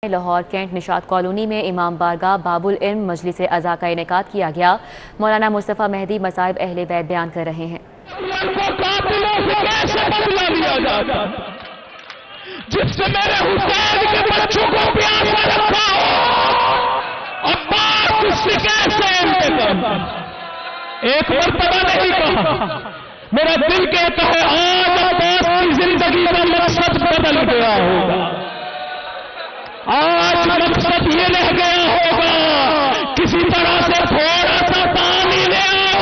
Lahore Kent نشاط colony میں امام بارگاہ باب العلم مجلس عزا کا انعقاد کیا گیا۔ مولانا مصطفیٰ مہدی مصائب اہل بیت بیان کر رہے ہیں۔ جس سے میرے حسین کے بچوں کو پیاسا رکھا ہو، عباس اس سے کیسے انتظام؟ ایک مرتبہ نہیں کہا، میرا دل کہتا ہے آج عباس کی زندگی کا مقصد بدل گیا ہوگا، آج مقصد یہ رہ گیا ہوگا کسی طرح سے تھوڑا سا پانی لے آؤ،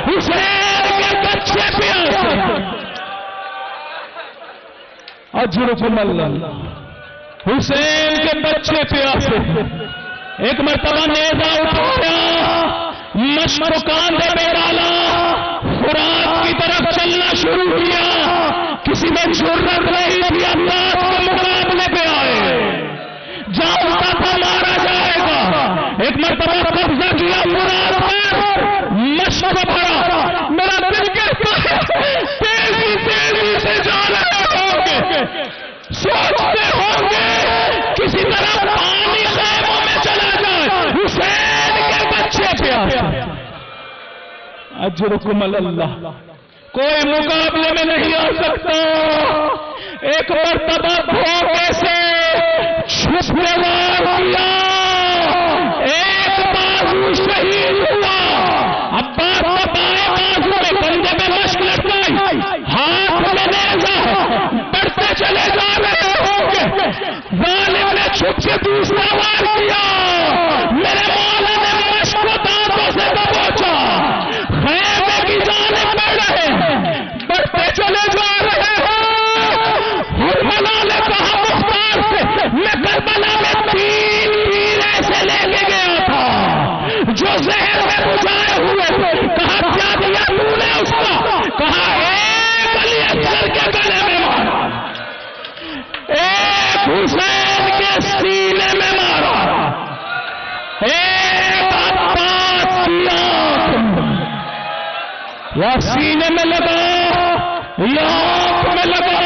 حسین کے بچے پیاسے۔ اجرکم اللہ، حسین کے بچے پیاسے۔ ایک مرتبہ نیزہ اٹھایا، مشق کاندھے میں ڈالا، فرات کی طرف چلنا شروع کیا۔ کسی میں جرأت نہیں تھی عباس کے مقابلے پہ آئے، جانتا تھا مارا جائے گا۔ ایک مرتبہ قبضہ کیا فرات پر، مشق بھرا۔ میرا دل کہتا ہے تیزی تیزی سے جا رہے ہوں گے، سوچتے ہوں گے کسی طرح پانی خیموں میں چلا جائے، حسین کے بچے پیاسے۔ اجرکم اللہ، کوئی مقابلے میں نہیں آ سکتا۔ ایک مرتبہ دھوکے سے چھپ کے وار کیا، ایک بازو شہید ہوا۔ عباس نے بائیں بازو میں کندھے میں مشق لٹکائی، ہاتھ میں نیزہ، بڑھتے چلے جا رہے ہوں گے۔ ظالم نے چھپ سے دوسرا وار کیا، میرے مولا نے مشق کو دانتوں سے دبوچا، خیمے کی جانب بڑھ رہے ہیں، بڑھتے چلے جا رہے ہیں۔ حرملا نے کہا مختار سے، میں کربلا میں 3 تیر ایسے لے کے گیا تھا جو زہر میں بجھائے ہوئے تھے۔ کہا کیا دیا تو نے اس کا؟ کہا ایک علی اصغر کے گلے میں مارا، ایک حسین کے سینے میں مارا، ایک عباس کی آنکھ یا سینے میں لگا یا آنکھ میں لگا۔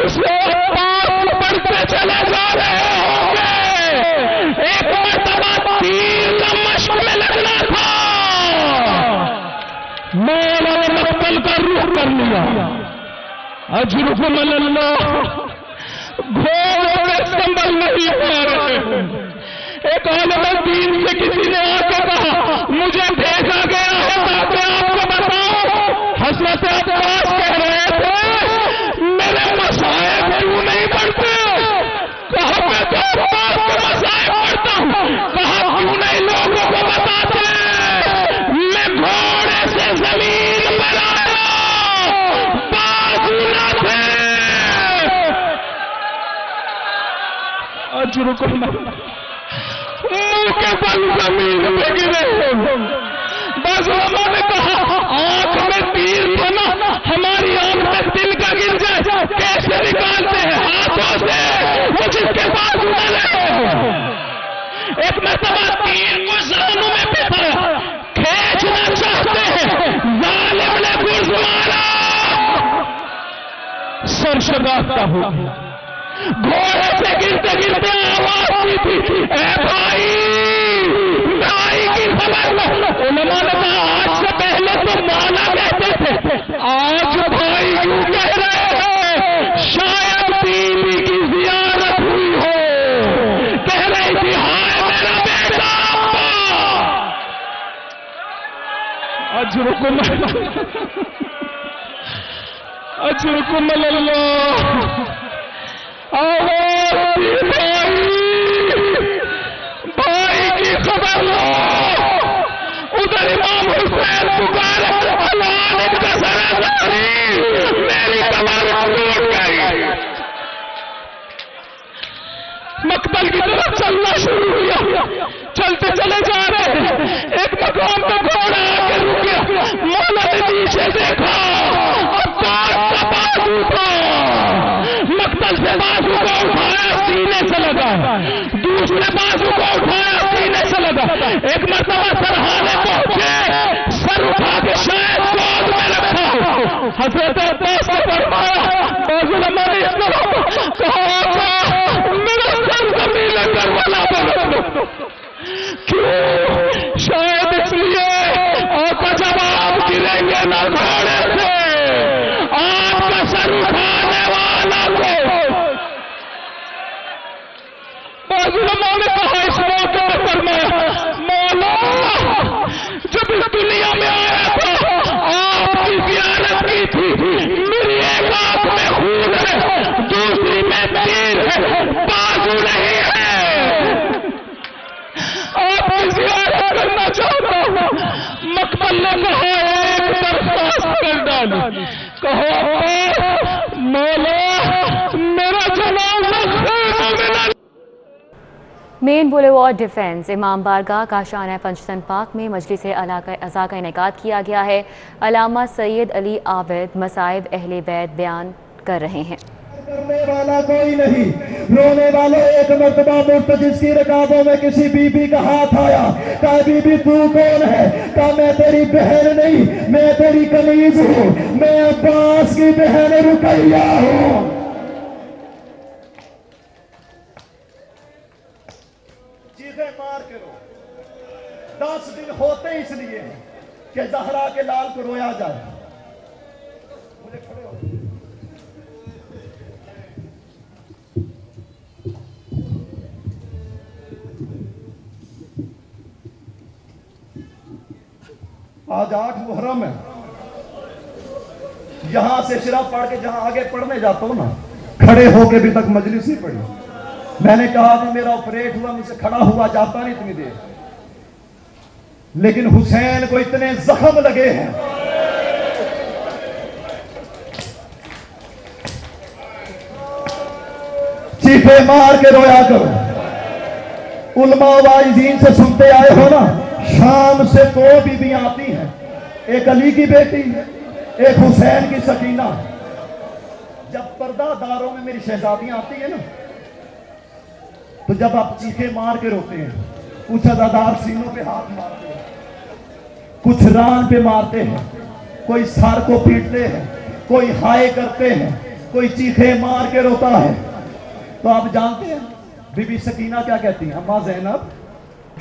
اسے عباس بڑھتے چلے جا رہے ہوں گے۔ ایک مرتبہ تیر کا مشق میں لگنا تھا، مولا نے مقتل کا رخ کر لیا۔ اجرکم اللہ، گھوڑوں میں سنبھل نہیں پا رہے۔ ایک عالم دین سے کسی نے آ کے کہا مجھے بھیجا گیا ہے تاکہ آپ کو بتاؤ۔ حضرت عباس کہہ رہے تھے میرے مسائب کیوں نہیں پڑھتے؟ کہا میں تو عباس کے مسائب پڑھتا ہوں۔ کہا کیوں نہیں لوگوں کو بتاتے؟ میں گھوڑے سے زمین پر آیا، بازو نہ تھے۔ اجرکم اللہ، منہ کے بل زمین پہ گرے۔ بعض علماء نے کہا آنکھ میں تیر تھا نا، ہماری آنکھ میں دل کا گر جائے کیسے نکالتے ہیں؟ ہاتھوں سے، وہ جس کے پاس ڈالے۔ ایک مرتبہ تیر کو زانوں میں پھنسایا، کھینچنا چاہتے ہیں، ظالم نے گرز مارا، سر شگافتہ ہو گیا۔ گھوڑے سے گرتے گرتے آواز کی تھی اے بھائی، بھائی کی خبر لو۔ علماء نے کہا آج سے پہلے تو مولا کہتے تھے، آج بھائی کیوں کہہ رہے ہیں؟ شاید بیوی کی زیارت ہوئی ہو، کہہ رہی تھی ہائے میرا بیٹا ابا۔ اجرکم اجرکم اللہ، بھائی کی خبر لو۔ ادھر امام حسین پکارے علان کا سراسری، میری کمر ٹوٹ گئی۔ مقتل کی طرف چلنا شروع کیا، چلتے چلے جا رہے ہیں۔ ایک مقام پہ گھوڑا آ کے رک گیا، مولا نے نیچے دیکھا، عباس کا بازو تھا۔ مقتل سے بازو کو اٹھایا، سینے سے لگا، دوسرے بازو کو اٹھایا، سینے سے لگا۔ ایک مرتبہ سرحانے پہنچے، سر اٹھا کے شاید گود میں رکھا۔ حضرت عباس نے فرمایا، بازو نے کہا میرا مین بولیوارڈ ڈیفنس امام بارگاہ کاشانہ پنجتن پاک میں مجلس عزا کا انعقاد کیا گیا ہے۔ علامہ سید علی عابد مصائب اہل بیت بیان کر رہے ہیں۔ کرنے والا کوئی نہیں، رونے والے ایک مرتبہ مرتجز کی رکابوں میں کسی بی بی کا ہاتھ آیا، کہا بی بی تو کون ہے؟ کہا میں تیری بہن نہیں، میں تیری کنیز ہوں، میں عباس کی بہن رقیہ ہوں۔ چیخیں مار کے رو 10 دن ہوتے اس لیے کہ زہرا کے لال کو رویا جائے۔ مجھے کھڑے ہو آج 8 محرم ہے، یہاں سے شراب پڑھ کے جہاں آگے پڑھنے جاتا ہوں نا، کھڑے ہو کے بھی تک مجلس ہی پڑھی۔ میں نے کہا کہ میرا آپریٹ ہوا، مجھ سے کھڑا ہوا جاتا نہیں اتنی دیر، لیکن حسین کو اتنے زخم لگے ہیں، چیخے مار کے رویا کرو۔ علماء واعظین سے سنتے آئے ہو نا، شام سے 2 بیویاں آتی ہیں، ایک علی کی بیٹی، ایک حسین کی سکینہ۔ جب پردہ داروں میں میری شہزادیاں آتی ہیں نا، تو جب آپ چیخے مار کے روتے ہیں، کچھ عزادار سینوں پہ ہاتھ مارتے ہیں، کچھ ران پہ مارتے ہیں، کوئی سر کو پیٹتے ہیں، کوئی ہائے کرتے ہیں، کوئی چیخے مار کے روتا ہے، تو آپ جانتے ہیں بی بی سکینہ کیا کہتی ہیں؟ اماں زینب۔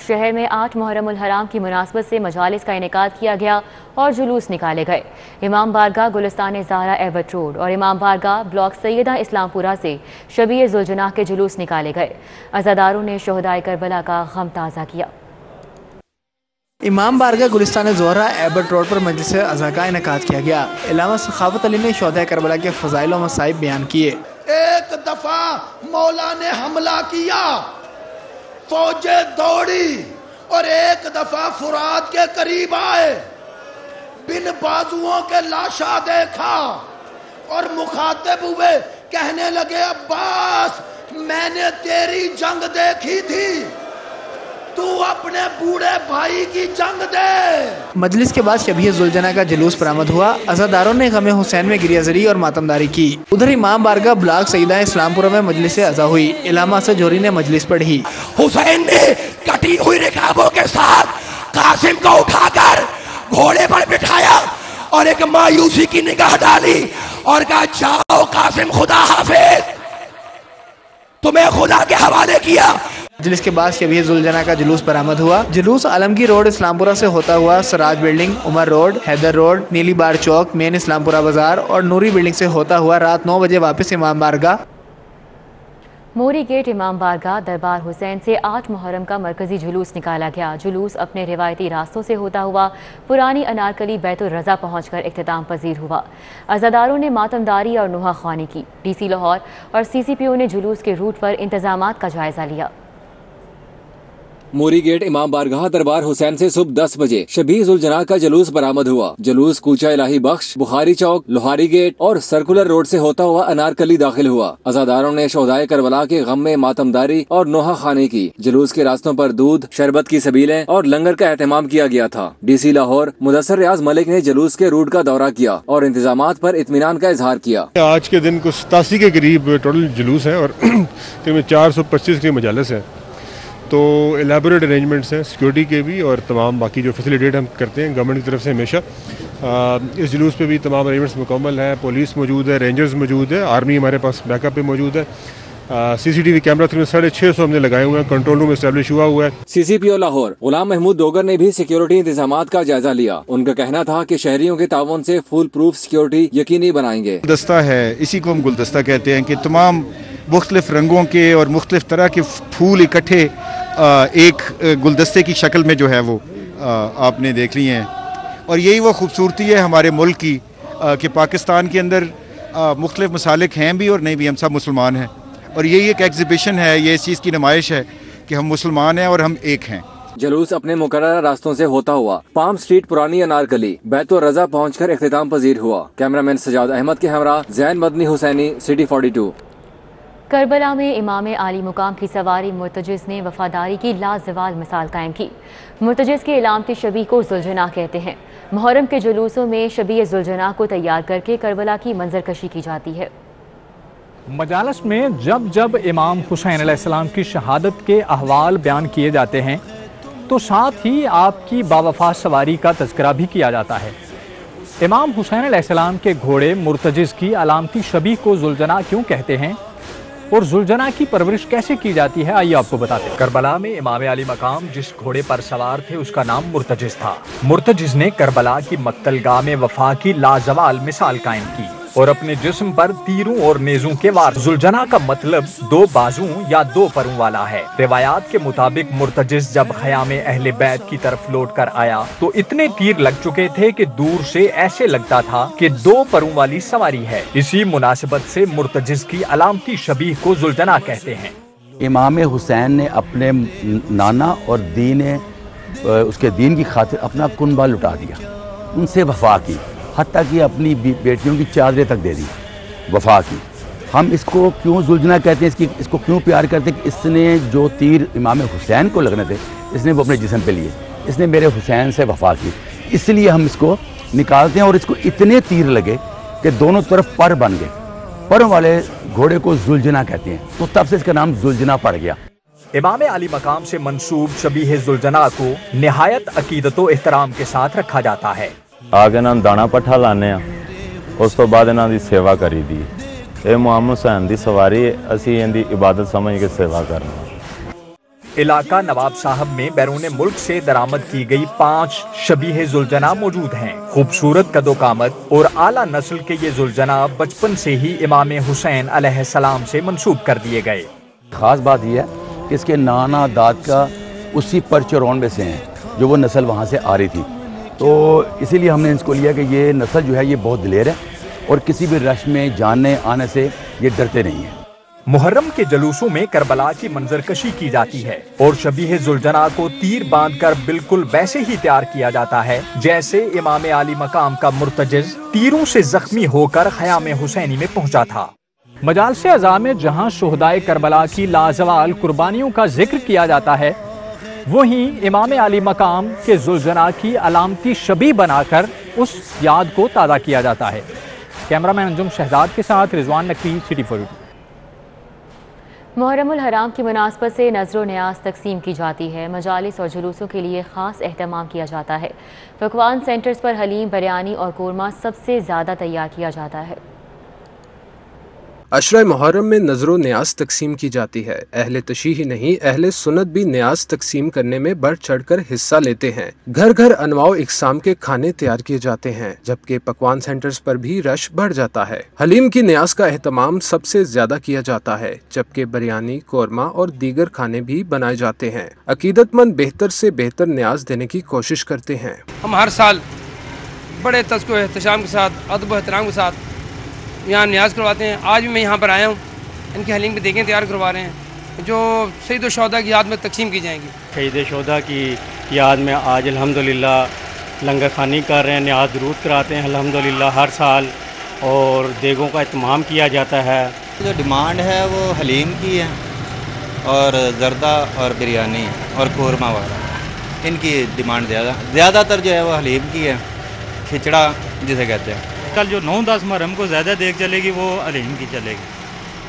شہر میں 8 محرم الحرام کی مناسبت سے مجالس کا انعقاد کیا گیا اور جلوس نکالے گئے۔ امام بارگاہ گلستان زہرا ایبٹ روڈ اور امام بارگاہ بلاک سیدہ اسلام پورہ سے شبیہ ذوالجناح کے جلوس نکالے گئے۔ عزاداروں نے شہدائے کربلا کا غم تازہ کیا۔ امام بارگاہ گلستان زہرا ایبٹ روڈ پر مجلس عزا کا انعقاد کیا گیا۔ علامہ سخاوت علی نے شہدائے کربلا کے فضائل و مصائب بیان کیے۔ ایک دفعہ مولا نے حملہ کیا، فوجیں دوڑی اور ایک دفعہ فرات کے قریب آئے، بن بازوؤں کے لاشا دیکھا اور مخاطب ہوئے، کہنے لگے عباس میں نے تیری جنگ دیکھی تھی، تو اپنے بوڑھے بھائی کی جنگ دے۔ مجلس کے بعد شبیہ ذوالجناح کا جلوس برآمد ہوا۔ عزاداروں نے غم حسین میں گریہ زری اور ماتمداری کی۔ ادھر امام بارگاہ بلاک سیدہ اسلام پورہ میں مجلس عزا ہوئی۔ علامہ اسد جوہری نے مجلس پڑھی۔ حسین نے کٹی ہوئی رکابوں کے ساتھ قاسم کو اٹھا کر گھوڑے پر بٹھایا اور ایک مایوسی کی نگاہ ڈالی اور کہا جاؤ قاسم، خدا حافظ، تمہیں خدا کے حوالے کیا۔ مجلس کے بعد شبیہ ذوالجناح کا جلوس برآمد ہوا۔ جلوس عالمگیر روڈ اسلام پورہ سے ہوتا ہوا سراج بلڈنگ، عمر روڈ، حیدر روڈ، نیلی بار چوک، مین اسلام پورہ بازار اور نوری بلڈنگ سے ہوتا ہوا رات 9 بجے واپس امام بارگاہ۔ موری گیٹ امام بارگاہ دربار حسین سے 8 محرم کا مرکزی جلوس نکالا گیا۔ جلوس اپنے روایتی راستوں سے ہوتا ہوا پرانی انارکلی بیت الرضا پہنچ کر اختتام پذیر ہوا۔ عزاداروں نے ماتمداری اور نوحہ خوانی کی۔ ڈی سی لاہور اور سی سی پی او نے جلوس کے روٹ پر انتظامات کا جائزہ لیا۔ موری گیٹ امام بارگاہ دربار حسین سے صبح 10 بجے شبیہ ذوالجناح کا جلوس برآمد ہوا۔ جلوس کوچہ الہی بخش، بخاری چوک، لوہاری گیٹ اور سرکولر روڈ سے ہوتا ہوا انارکلی داخل ہوا۔ عزاداروں نے شہدائے کربلا کے غم میں ماتمداری اور نوحہ خوانی کی۔ جلوس کے راستوں پر دودھ، شربت کی سبیلیں اور لنگر کا اہتمام کیا گیا تھا۔ ڈی سی لاہور مدثر ریاض ملک نے جلوس کے روٹ کا دورہ کیا اور انتظامات پر اطمینان کا اظہار کیا۔ آج کے دن کو 87 کے قریب ٹوٹل جلوس ہے اور 425 کے مجالس ہیں، تو الیبوریٹ ارینجمنٹس ہیں سیکورٹی کے بھی اور تمام باقی جو فیسیلیٹیٹ ہم کرتے ہیں گورنمنٹ کی طرف سے ہمیشہ۔ اس جلوس پہ بھی تمام ارینجمنٹس مکمل ہیں، پولیس موجود ہے، رینجرز موجود ہے، آرمی ہمارے پاس بیک اپ پہ موجود ہے۔ سی سی ٹی وی کیمرہ 650 ہم نے لگائے ہوئے ہیں، کنٹرول روم اسٹیبلش ہوا ہوا ہے۔ سی سی پی او لاہور غلام محمود ڈوگر نے بھی سیکیورٹی انتظامات کا جائزہ لیا۔ ان کا کہنا تھا کہ شہریوں کے تعاون سے فول پروف سیکیورٹی یقینی بنائیں گے۔ گلدستہ ہے، اسی کو ہم گلدستہ کہتے ہیں کہ تمام مختلف رنگوں کے اور مختلف طرح کے پھول اکٹھے ایک گلدستے کی شکل میں جو ہے وہ آپ نے دیکھ لی ہیں، اور یہی وہ خوبصورتی ہے ہمارے ملک کی کہ پاکستان کے اندر مختلف مسالک ہیں بھی اور نہیں بھی، ہم سب مسلمان ہیں، اور یہی ایک ایگزیبیشن ہے، یہ اس چیز کی نمائش ہے کہ ہم مسلمان ہیں اور ہم ایک ہیں۔ جلوس اپنے مقررہ راستوں سے ہوتا ہوا پام سٹریٹ پرانی انارکلی بیت الرضا پہنچ کر اختتام پذیر ہوا۔ کیمرہ مین سجاد احمد کے ہمراہ زین مدنی حسینی، سٹی 42۔ کربلا میں امام عالی مقام کی سواری مرتجز نے وفاداری کی لازوال مثال قائم کی۔ مرتجز کی علامتی شبیہ کو ذوالجناح کہتے ہیں۔ محرم کے جلوسوں میں شبیہ ذوالجناح کو تیار کر کے کربلا کی منظر کشی کی جاتی ہے۔ مجالس میں جب جب امام حسین علیہ السلام کی شہادت کے احوال بیان کیے جاتے ہیں تو ساتھ ہی آپ کی باوفا سواری کا تذکرہ بھی کیا جاتا ہے۔ امام حسین علیہ السلام کے گھوڑے مرتجز کی علامتی شبیہ کو ذوالجناح کیوں کہتے ہیں اور ذوالجناح کی پرورش کیسے کی جاتی ہے، آئیے آپ کو بتاتے ہیں۔ کربلا میں امام علی مقام جس گھوڑے پر سوار تھے اس کا نام مرتجز تھا۔ مرتجز نے کربلا کی مقتل گاہ میں وفا کی لازوال مثال قائم کی اور اپنے جسم پر تیروں اور نیزوں کے وار۔ ذوالجناح کا مطلب دو بازوں یا دو پروں والا ہے۔ روایات کے مطابق مرتجز جب خیام اہل بیت کی طرف لوٹ کر آیا تو اتنے تیر لگ چکے تھے کہ دور سے ایسے لگتا تھا کہ دو پروں والی سواری ہے۔ اسی مناسبت سے مرتجز کی علامتی شبیہ کو ذوالجناح کہتے ہیں۔ امام حسین نے اپنے نانا اور اس کے دین کی خاطر اپنا کنبہ لٹا دیا، ان سے وفا کی، حتیٰ کہ اپنی بیٹیوں کی چادریں تک دے دی، وفا کی۔ ہم اس کو کیوں ذوالجناح کہتے ہیں، اس کو کیوں پیار کرتے ہیں کہ اس نے جو تیر امام حسین کو لگنے تھے اس نے وہ اپنے جسم پہ لیے، اس نے میرے حسین سے وفا کی، اس لیے ہم اس کو نکالتے ہیں۔ اور اس کو اتنے تیر لگے کہ دونوں طرف پر بن گئے، پروں والے گھوڑے کو ذوالجناح کہتے ہیں، تو تب سے اس کا نام ذوالجناح پڑ گیا۔ امام علی مقام سے منسوب شبیہ ذوالجناح کو نہایت عقیدت و احترام کے ساتھ رکھا جاتا ہے۔ آگے انہوں دانا پٹھا لانے ہیں، اس تو بعد انہوں دی سیوا کری دی۔ اے محمد حسین دی سواری اسی ان دی عبادت سمجھ کے سیوا کرنا۔ علاقہ نواب صاحب میں بیرون ملک سے درآمد کی گئی 5 شبیہ ذوالجناح موجود ہیں۔ خوبصورت قد و قامت اور اعلیٰ نسل کے یہ ذوالجناح بچپن سے ہی امام حسین علیہ السلام سے منسوب کر دیے گئے۔ خاص بات یہ ہے کہ اس کے نانا داد کا اسی پرچرون میں سے ہیں جو وہ نسل وہاں سے آ رہی تھی، تو اسی لیے ہم نے اس کو لیا کہ یہ نسل جو ہے یہ بہت دلیر ہے اور کسی بھی رش میں جانے آنے سے یہ ڈرتے نہیں ہیں۔ محرم کے جلوسوں میں کربلا کی منظر کشی کی جاتی ہے اور شبیہ ذوالجناح کو تیر باندھ کر بالکل ویسے ہی تیار کیا جاتا ہے جیسے امام علی مقام کا مرتجز تیروں سے زخمی ہو کر خیام حسینی میں پہنچا تھا۔ مجالس اعزا میں جہاں شہدائے کربلا کی لازوال قربانیوں کا ذکر کیا جاتا ہے، وہیں امام علی مقام کے ذوالجناح کی علامتی شبیہ بنا کر اس یاد کو تازہ کیا جاتا ہے۔ کیمرہ مین انجم شہزاد کے ساتھ رضوان نقوی، سٹی 4۔ محرم الحرام کی مناسبت سے نذر و نیاز تقسیم کی جاتی ہے۔ مجالس اور جلوسوں کے لیے خاص اہتمام کیا جاتا ہے۔ پکوان سینٹرز پر حلیم، بریانی اور قورمہ سب سے زیادہ تیار کیا جاتا ہے۔ عشرہ محرم میں نذر و نیاز تقسیم کی جاتی ہے۔ اہل تشیع ہی نہیں، اہل سنت بھی نیاز تقسیم کرنے میں بڑھ چڑھ کر حصہ لیتے ہیں۔ گھر گھر انواع و اقسام کے کھانے تیار کیے جاتے ہیں، جبکہ پکوان سینٹرز پر بھی رش بڑھ جاتا ہے۔ حلیم کی نیاز کا اہتمام سب سے زیادہ کیا جاتا ہے، جبکہ بریانی، قورمہ اور دیگر کھانے بھی بنائے جاتے ہیں۔ عقیدت مند بہتر سے بہتر نیاز دینے کی کوشش کرتے ہیں۔ ہم ہر سال بڑے تذکر و احتشام کے ساتھ، ادب و احترام کے ساتھ یہاں نیاز کرواتے ہیں۔ آج بھی میں یہاں پر آیا ہوں، ان کی حلیم کی دیگیں تیار کروا رہے ہیں جو شہید الشہداء کی یاد میں تقسیم کی جائیں گی۔ شہید الشہداء کی یاد میں آج الحمدللہ لنگر خوانی کر رہے ہیں، نیاز درود کراتے ہیں الحمدللہ ہر سال، اور دیگوں کا اہتمام کیا جاتا ہے۔ جو ڈیمانڈ ہے وہ حلیم کی ہے اور زردہ اور بریانی اور قورمہ والا، ان کی ڈیمانڈ زیادہ تر جو ہے وہ حلیم کی ہے، کھچڑا جسے کہتے ہیں۔ کل جو 9-10 محرم کو زیادہ دیکھ چلے گی وہ حلیم کی چلے گی،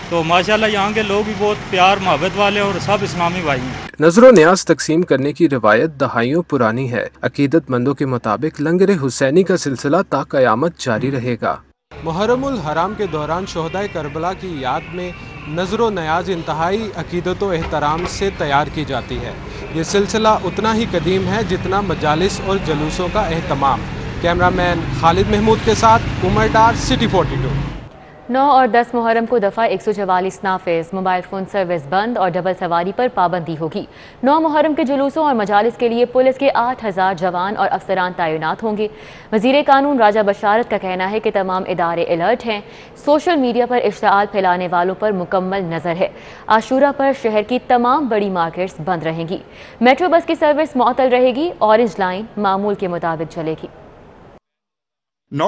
تو ماشاءاللہ یہاں کے لوگ بھی بہت پیار محبت والے اور سب اسلامی بھائی ہیں۔ نذر و نیاز تقسیم کرنے کی روایت دہائیوں پرانی ہے۔ عقیدت مندوں کے مطابق لنگر حسینی کا سلسلہ تا قیامت جاری رہے گا۔ محرم الحرام کے دوران شہدائے کربلا کی یاد میں نذر و نیاز انتہائی عقیدت و احترام سے تیار کی جاتی ہے۔ یہ سلسلہ اتنا ہی قدیم ہے جتنا مجالس اور جلوسوں کا اہتمام۔ کیمرہ مین خالد محمود کے ساتھ عمر ڈار، سٹی 42۔ 9 اور 10 محرم کو دفعہ 144 نافذ، موبائل فون سروس بند اور ڈبل سواری پر پابندی ہوگی۔ 9 محرم کے جلوسوں اور مجالس کے لیے پولیس کے 8000 جوان اور افسران تعینات ہوں گے۔ وزیر قانون راجہ بشارت کا کہنا ہے کہ تمام ادارے الرٹ ہیں۔ سوشل میڈیا پر اشتعال پھیلانے والوں پر مکمل نظر ہے۔ عاشورہ پر شہر کی تمام بڑی مارکیٹس بند رہیں گی۔ میٹرو بس کی سروس معطل رہے گی، اورنج لائن معمول کے مطابق چلے گی۔ 9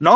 9